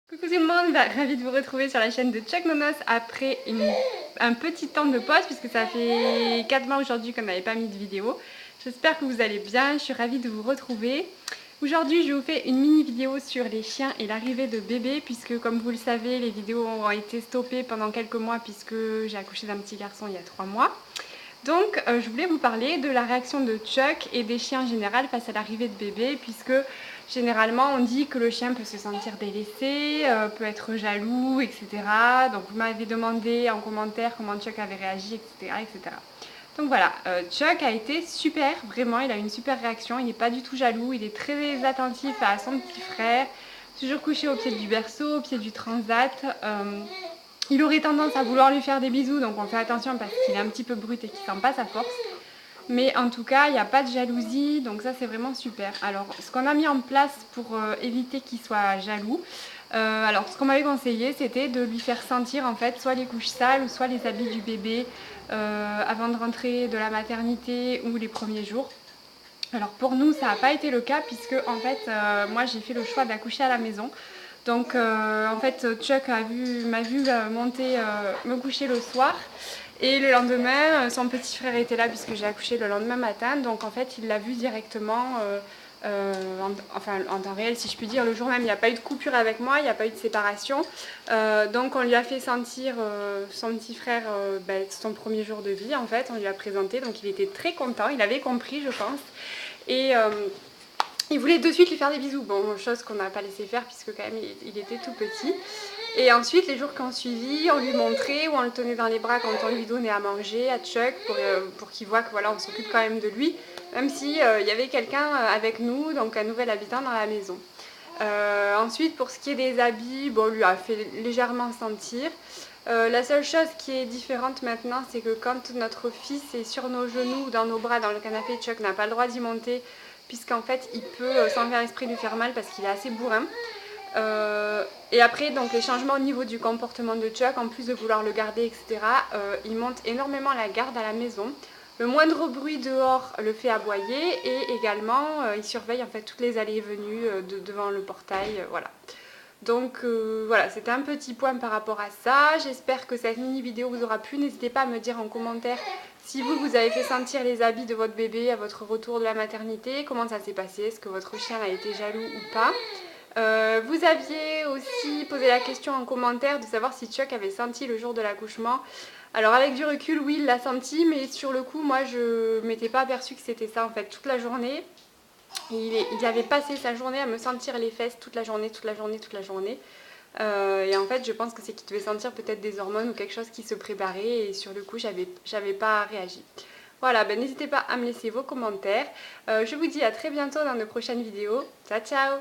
Coucou tout le monde, ravie de vous retrouver sur la chaîne de Chuck Nonos après un petit temps de pause puisque ça fait 4 mois aujourd'hui qu'on n'avait pas mis de vidéo. J'espère que vous allez bien, je suis ravie de vous retrouver. Aujourd'hui je vous fais une mini vidéo sur les chiens et l'arrivée de bébé puisque comme vous le savez les vidéos ont été stoppées pendant quelques mois puisque j'ai accouché d'un petit garçon il y a 3 mois. Donc je voulais vous parler de la réaction de Chuck et des chiens en général face à l'arrivée de bébé puisque généralement on dit que le chien peut se sentir délaissé, peut être jaloux, etc. Donc vous m'avez demandé en commentaire comment Chuck avait réagi, etc. etc. Donc voilà, Chuck a été super, vraiment il a une super réaction, il n'est pas du tout jaloux, il est très attentif à son petit frère, toujours couché au pied du berceau, au pied du transat. Il aurait tendance à vouloir lui faire des bisous, donc on fait attention parce qu'il est un petit peu brut et qu'il sent pas sa force. Mais en tout cas, il n'y a pas de jalousie, donc ça c'est vraiment super. Alors, ce qu'on a mis en place pour éviter qu'il soit jaloux, alors ce qu'on m'avait conseillé, c'était de lui faire sentir en fait soit les couches sales ou soit les habits du bébé avant de rentrer de la maternité ou les premiers jours. Alors pour nous, ça n'a pas été le cas puisque en fait, moi j'ai fait le choix d'accoucher à la maison. Donc en fait, Chuck m'a vu monter, me coucher le soir. Et le lendemain, son petit frère était là puisque j'ai accouché le lendemain matin. Donc en fait, il l'a vu directement, en temps réel si je puis dire. Le jour même, il n'y a pas eu de coupure avec moi, il n'y a pas eu de séparation. Donc on lui a fait sentir son petit frère son premier jour de vie en fait. On lui a présenté, donc il était très content, il avait compris je pense. Et il voulait de suite lui faire des bisous. Bon, chose qu'on n'a pas laissé faire puisque quand même il était tout petit. Et ensuite, les jours qui ont suivi, on lui montrait ou on le tenait dans les bras quand on lui donnait à manger à Chuck pour qu'il voit que voilà, on s'occupe quand même de lui, même si il y avait quelqu'un avec nous, donc un nouvel habitant dans la maison. Ensuite, pour ce qui est des habits, bon, on lui a fait légèrement sentir. La seule chose qui est différente maintenant, c'est que quand notre fils est sur nos genoux ou dans nos bras dans le canapé, Chuck n'a pas le droit d'y monter puisqu'en fait il peut sans faire esprit lui faire mal parce qu'il est assez bourrin. Et après donc les changements au niveau du comportement de Chuck, en plus de vouloir le garder etc, il monte énormément la garde à la maison. Le moindre bruit dehors le fait aboyer et également il surveille en fait toutes les allées et venues devant le portail, voilà. Donc voilà, c'était un petit point par rapport à ça. J'espère que cette mini vidéo vous aura plu. N'hésitez pas à me dire en commentaire si vous avez fait sentir les habits de votre bébé à votre retour de la maternité. Comment ça s'est passé? Est-ce que votre chien a été jaloux ou pas? Vous aviez aussi posé la question en commentaire de savoir si Chuck avait senti le jour de l'accouchement. Alors avec du recul, oui, il l'a senti, mais sur le coup, moi, je m'étais pas aperçue que c'était ça en fait toute la journée. Il avait passé sa journée à me sentir les fesses toute la journée, toute la journée, toute la journée. Et en fait, je pense que c'est qu'il devait sentir peut-être des hormones ou quelque chose qui se préparait et sur le coup, j'avais pas réagi. Voilà, ben, n'hésitez pas à me laisser vos commentaires. Je vous dis à très bientôt dans de prochaines vidéos. Ciao, ciao!